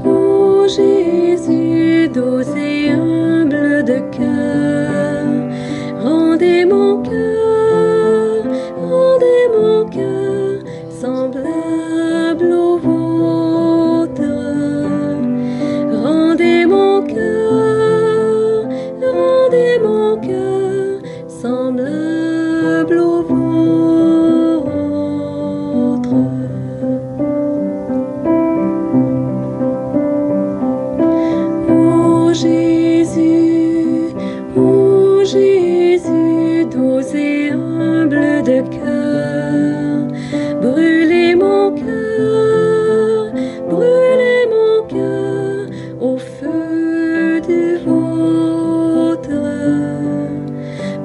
Ô Jésus, doux et humble de cœur, rendez mon cœur semblable au vôtre. Rendez mon cœur semblable au vôtre. Ô Jésus, doux et humble de cœur, brûlez mon cœur au feu du vôtre.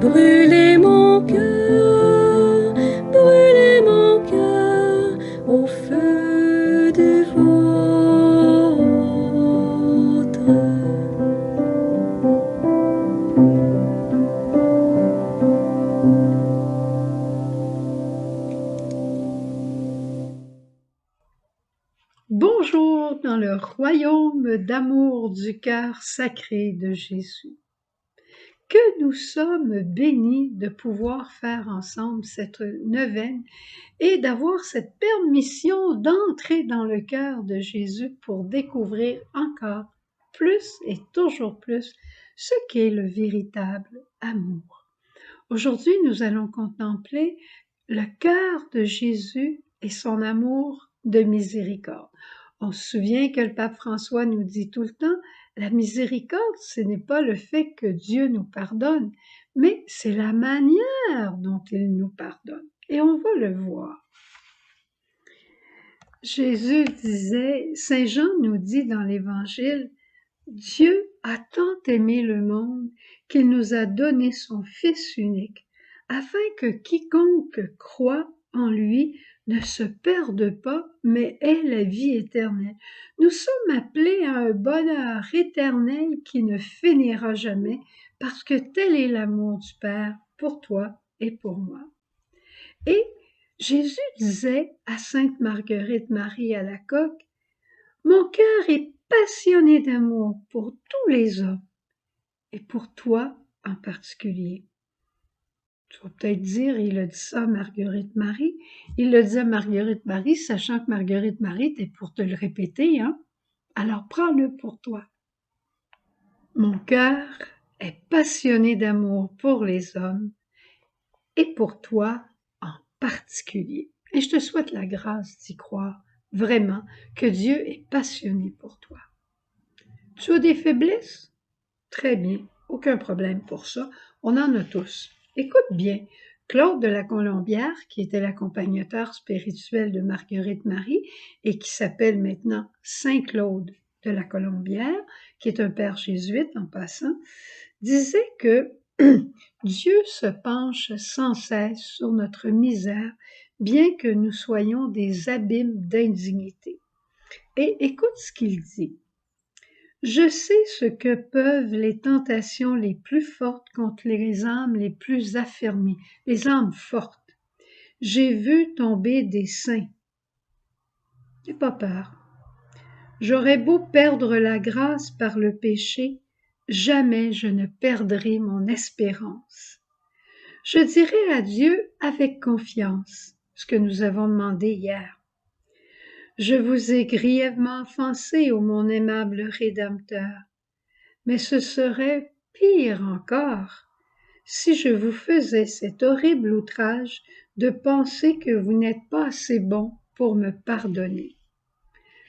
Brûlez mon cœur au feu du vôtre. Bonjour dans le royaume d'amour du cœur sacré de Jésus. Que nous sommes bénis de pouvoir faire ensemble cette neuvaine et d'avoir cette permission d'entrer dans le cœur de Jésus pour découvrir encore plus et toujours plus ce qu'est le véritable amour. Aujourd'hui, nous allons contempler le cœur de Jésus et son amour de miséricorde. On se souvient que le pape François nous dit tout le temps, la miséricorde, ce n'est pas le fait que Dieu nous pardonne, mais c'est la manière dont il nous pardonne. Et on va le voir. Jésus disait, Saint Jean nous dit dans l'Évangile, Dieu a tant aimé le monde qu'il nous a donné son Fils unique, afin que quiconque croit en lui ne se perde pas, mais ait la vie éternelle. Nous sommes appelés à un bonheur éternel qui ne finira jamais, parce que tel est l'amour du Père pour toi et pour moi. Et Jésus disait à Sainte Marguerite Marie Alacoque, « Mon cœur est passionné d'amour pour tous les hommes, et pour toi en particulier. » Tu vas peut-être dire, il a dit ça à Marguerite Marie. Il le dit à Marguerite Marie, sachant que Marguerite Marie était pour te le répéter, hein? Alors prends-le pour toi. Mon cœur est passionné d'amour pour les hommes, et pour toi en particulier. Et je te souhaite la grâce d'y croire, vraiment, que Dieu est passionné pour toi. Tu as des faiblesses? Très bien, aucun problème pour ça. On en a tous. Écoute bien, Claude de la Colombière, qui était l'accompagnateur spirituel de Marguerite Marie et qui s'appelle maintenant Saint Claude de la Colombière, qui est un père jésuite en passant, disait que Dieu se penche sans cesse sur notre misère, bien que nous soyons des abîmes d'indignité. Et écoute ce qu'il dit. Je sais ce que peuvent les tentations les plus fortes contre les âmes les plus affermies, les âmes fortes. J'ai vu tomber des saints. N'aie pas peur. J'aurais beau perdre la grâce par le péché, jamais je ne perdrai mon espérance. Je dirai à Dieu avec confiance ce que nous avons demandé hier. Je vous ai grièvement offensé, ô mon aimable Rédempteur, mais ce serait pire encore si je vous faisais cet horrible outrage de penser que vous n'êtes pas assez bon pour me pardonner.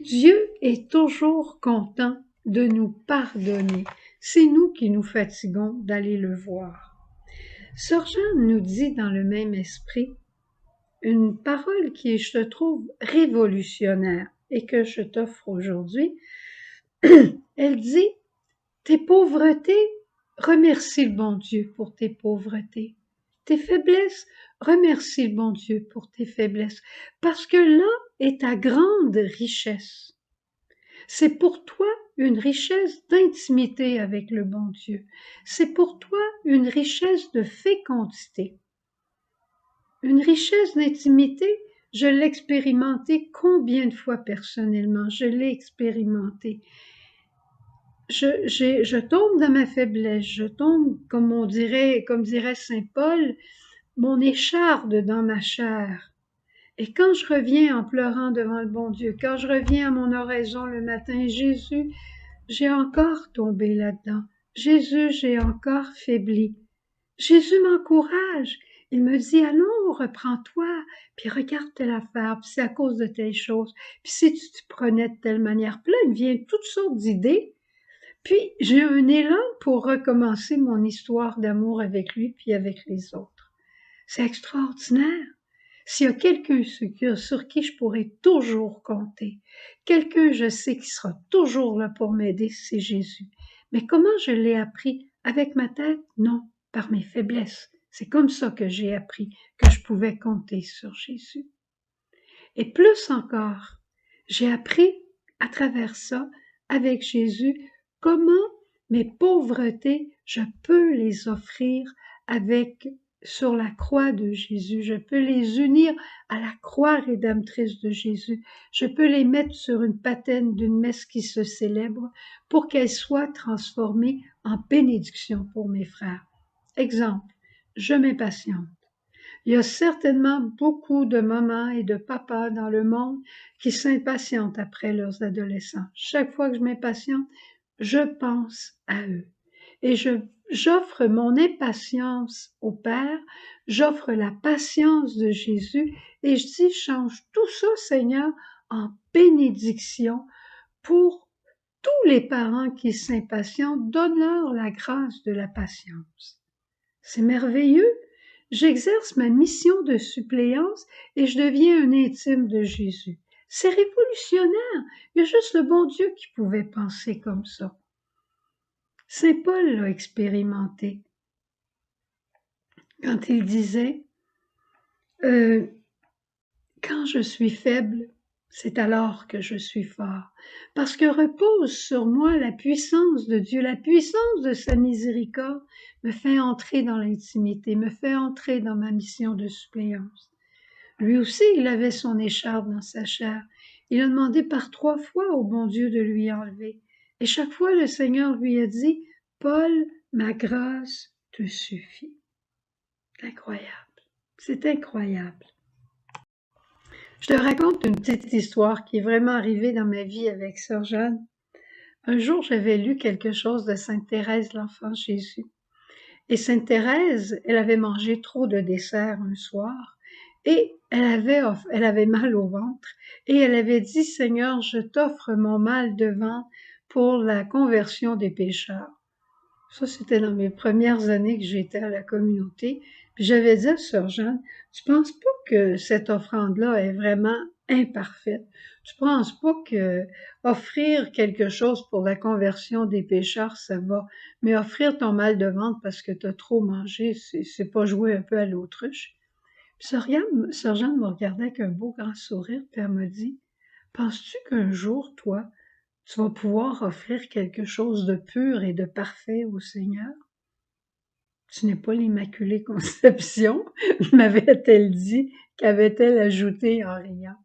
Dieu est toujours content de nous pardonner. C'est nous qui nous fatiguons d'aller le voir. Sœur Jeanne nous dit dans le même esprit une parole qui est, je trouve, révolutionnaire et que je t'offre aujourd'hui. Elle dit, tes pauvretés, remercie le bon Dieu pour tes pauvretés. Tes faiblesses, remercie le bon Dieu pour tes faiblesses, parce que là est ta grande richesse. C'est pour toi une richesse d'intimité avec le bon Dieu. C'est pour toi une richesse de fécondité. Une richesse d'intimité, je l'ai expérimenté combien de fois personnellement, je l'ai expérimenté. Je tombe dans ma faiblesse, je tombe, comme dirait saint Paul, mon écharde dans ma chair. Et quand je reviens en pleurant devant le bon Dieu, quand je reviens à mon oraison le matin, Jésus, j'ai encore tombé là-dedans. Jésus, j'ai encore faibli. Jésus m'encourage. Il me dit, allons, reprends-toi, puis regarde telle affaire, puis c'est à cause de telle chose, puis si tu te prenais de telle manière. Puis là, il me vient toutes sortes d'idées, puis j'ai un élan pour recommencer mon histoire d'amour avec lui, puis avec les autres. C'est extraordinaire. S'il y a quelqu'un sur qui je pourrais toujours compter, quelqu'un je sais qui sera toujours là pour m'aider, c'est Jésus. Mais comment je l'ai appris? Avec ma tête? Non, par mes faiblesses. C'est comme ça que j'ai appris que je pouvais compter sur Jésus. Et plus encore, j'ai appris à travers ça, avec Jésus, comment mes pauvretés, je peux les offrir sur la croix de Jésus. Je peux les unir à la croix rédemptrice de Jésus. Je peux les mettre sur une patène d'une messe qui se célèbre pour qu'elles soient transformées en bénédiction pour mes frères. Exemple, je m'impatiente. Il y a certainement beaucoup de mamans et de papas dans le monde qui s'impatientent après leurs adolescents. Chaque fois que je m'impatiente, je pense à eux. Et j'offre mon impatience au Père, j'offre la patience de Jésus et je dis, change tout ça, Seigneur, en bénédiction pour tous les parents qui s'impatientent, donne-leur la grâce de la patience. C'est merveilleux. J'exerce ma mission de suppléance et je deviens un intime de Jésus. C'est révolutionnaire. Il y a juste le bon Dieu qui pouvait penser comme ça. Saint Paul l'a expérimenté quand il disait quand je suis faible, c'est alors que je suis fort, parce que repose sur moi la puissance de Dieu, la puissance de sa miséricorde me fait entrer dans l'intimité, me fait entrer dans ma mission de suppléance. Lui aussi, il avait son écharpe dans sa chair. Il a demandé par 3 fois au bon Dieu de lui enlever. Et chaque fois, le Seigneur lui a dit, « Paul, ma grâce te suffit. » Incroyable. C'est incroyable. Je te raconte une petite histoire qui est vraiment arrivée dans ma vie avec Sœur Jeanne. Un jour, j'avais lu quelque chose de Sainte Thérèse, l'Enfant Jésus. Et Sainte Thérèse, elle avait mangé trop de dessert un soir et elle avait mal au ventre et elle avait dit, « Seigneur, je t'offre mon mal de ventre pour la conversion des pécheurs. » Ça, c'était dans mes premières années que j'étais à la communauté. Puis j'avais dit à Sœur Jeanne, tu penses pas que cette offrande-là est vraiment imparfaite? Tu penses pas que offrir quelque chose pour la conversion des pécheurs, ça va, mais offrir ton mal de ventre parce que tu as trop mangé, c'est pas jouer un peu à l'autruche? Puis Sœur Jeanne me regardait avec un beau grand sourire, puis elle m'a dit, penses-tu qu'un jour, toi, tu vas pouvoir offrir quelque chose de pur et de parfait au Seigneur? Tu n'es pas l'Immaculée Conception, m'avait-elle dit, qu'avait-elle ajouté en riant.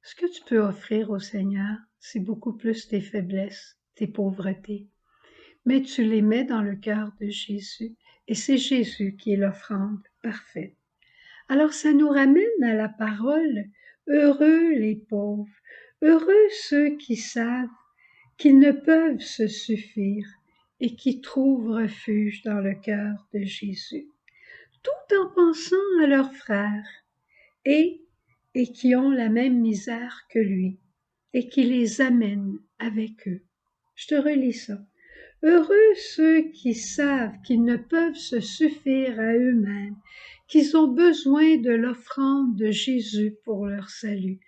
Ce que tu peux offrir au Seigneur, c'est beaucoup plus tes faiblesses, tes pauvretés. Mais tu les mets dans le cœur de Jésus, et c'est Jésus qui est l'offrande parfaite. Alors ça nous ramène à la parole, heureux les pauvres, heureux ceux qui savent qu'ils ne peuvent se suffire et qui trouvent refuge dans le cœur de Jésus, tout en pensant à leurs frères et qui ont la même misère que lui et qui les amènent avec eux. Je te relis ça. Heureux ceux qui savent qu'ils ne peuvent se suffire à eux-mêmes, qu'ils ont besoin de l'offrande de Jésus pour leur salut.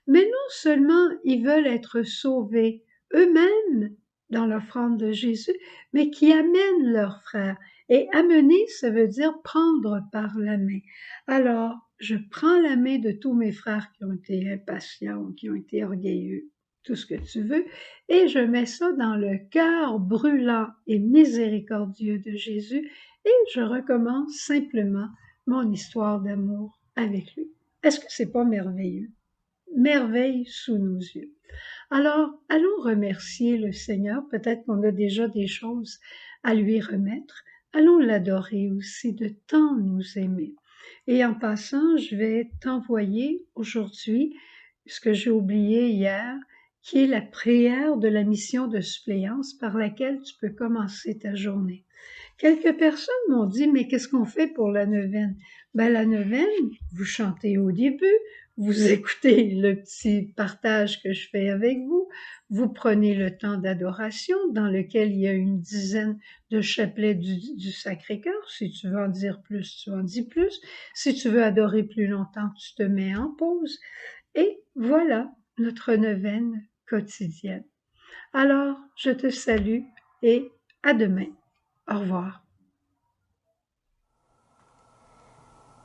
Mais non seulement ils veulent être sauvés eux-mêmes dans l'offrande de Jésus, mais qui amènent leurs frères. Et amener, ça veut dire prendre par la main. Alors, je prends la main de tous mes frères qui ont été impatients ou qui ont été orgueilleux. tout ce que tu veux, et je mets ça dans le cœur brûlant et miséricordieux de Jésus, et je recommence simplement mon histoire d'amour avec lui. Est-ce que c'est pas merveilleux? Merveille sous nos yeux. Alors, allons remercier le Seigneur. Peut-être qu'on a déjà des choses à lui remettre. Allons l'adorer aussi de tant nous aimer. Et en passant, je vais t'envoyer aujourd'hui ce que j'ai oublié hier, qui est la prière de la mission de suppléance par laquelle tu peux commencer ta journée. Quelques personnes m'ont dit, mais qu'est-ce qu'on fait pour la neuvaine? Ben, la neuvaine, vous chantez au début, vous écoutez le petit partage que je fais avec vous, vous prenez le temps d'adoration dans lequel il y a une dizaine de chapelets du Sacré-Cœur. Si tu veux en dire plus, tu en dis plus. Si tu veux adorer plus longtemps, tu te mets en pause. Et voilà notre neuvaine quotidienne. Alors, je te salue et à demain. Au revoir.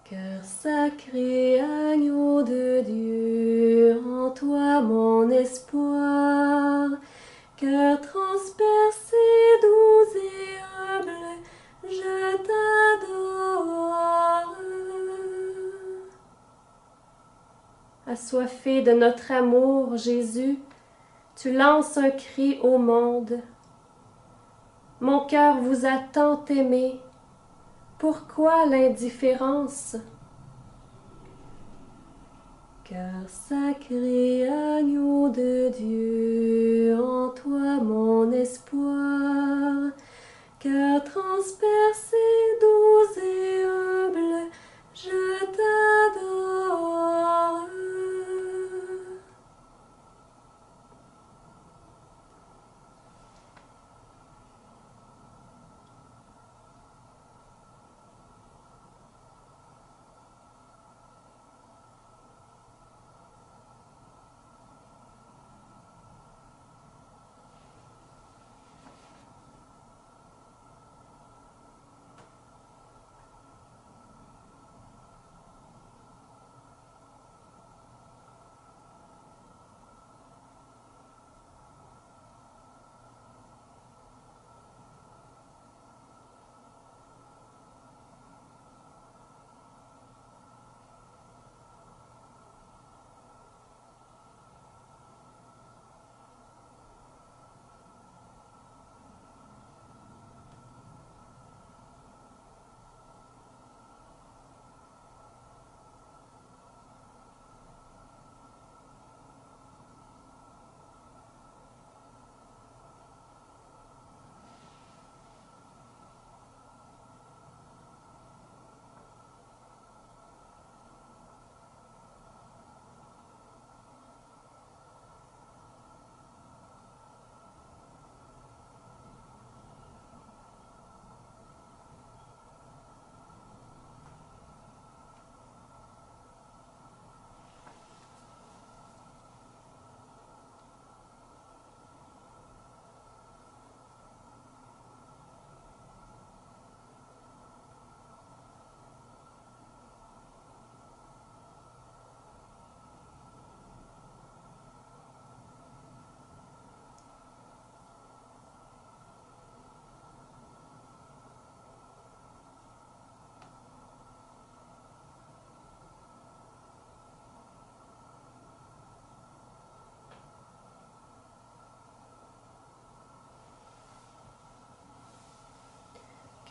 Cœur sacré, agneau de Dieu, en toi mon espoir. Cœur transpercé, doux et humble, je t'adore. Assoiffé de notre amour, Jésus, tu lances un cri au monde. Mon cœur vous a tant aimé. Pourquoi l'indifférence? Cœur sacré, agneau de Dieu, en toi mon espoir. Cœur transpercé, doux et humble, je t'adore.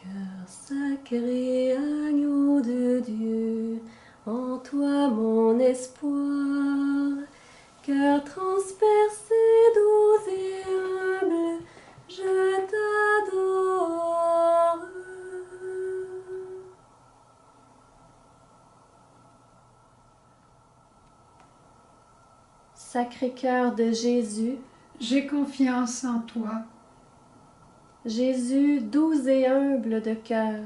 Cœur sacré, agneau de Dieu, en toi mon espoir. Cœur transpercé, doux et humble, je t'adore. Sacré-Cœur de Jésus, J'ai confiance en toi. Jésus doux et humble de cœur,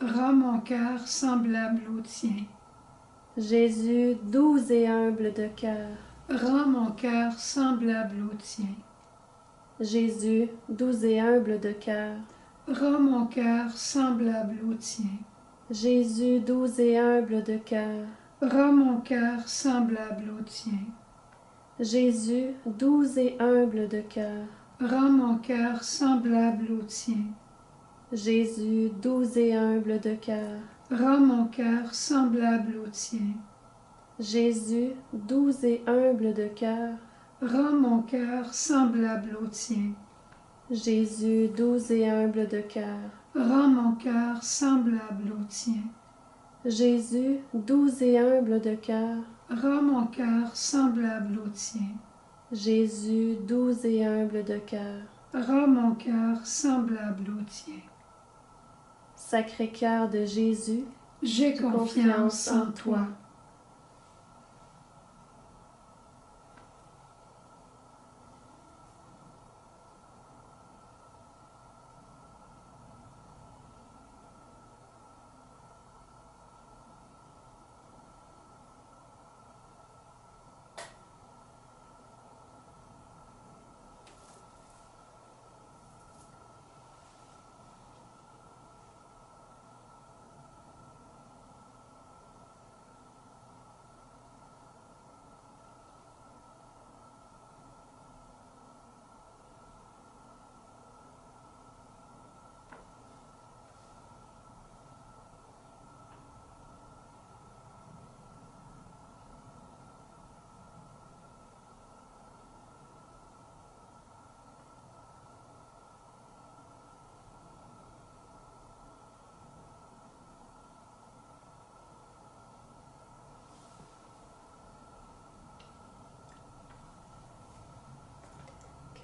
Rends mon cœur semblable au tien. Jésus doux et humble de cœur, Rends mon cœur semblable au tien. Jésus doux et humble de cœur, Rends mon cœur semblable au tien. Jésus doux et humble de cœur, Rends mon cœur semblable au tien. Jésus, doux et humble de cœur. Rends mon cœur semblable au tien. Jésus, doux et humble de cœur. Rends mon cœur semblable au tien. Jésus, doux et humble de cœur. Rends mon cœur semblable au tien. Jésus, doux et humble de cœur. Rends mon cœur semblable au tien. Jésus, doux et humble de cœur. Rends mon cœur semblable au tien. Jésus, doux et humble de cœur. Rends mon cœur semblable au tien. Sacré-Cœur de Jésus, J'ai confiance en toi.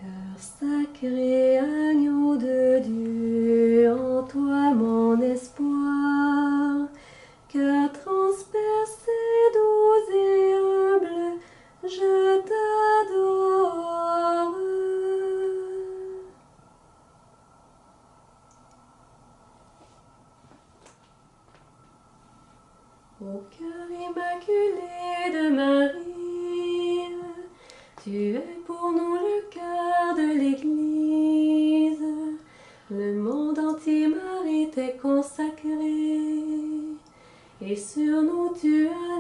Cœur sacré, agneau de Dieu, en toi mon espoir. Cœur transpercé, doux et humble, je t'adore. Ô cœur immaculé de Marie, tu es pour nous le cœur de l'Église. Le monde entier, Marie, t'est consacré, et sur nous tu as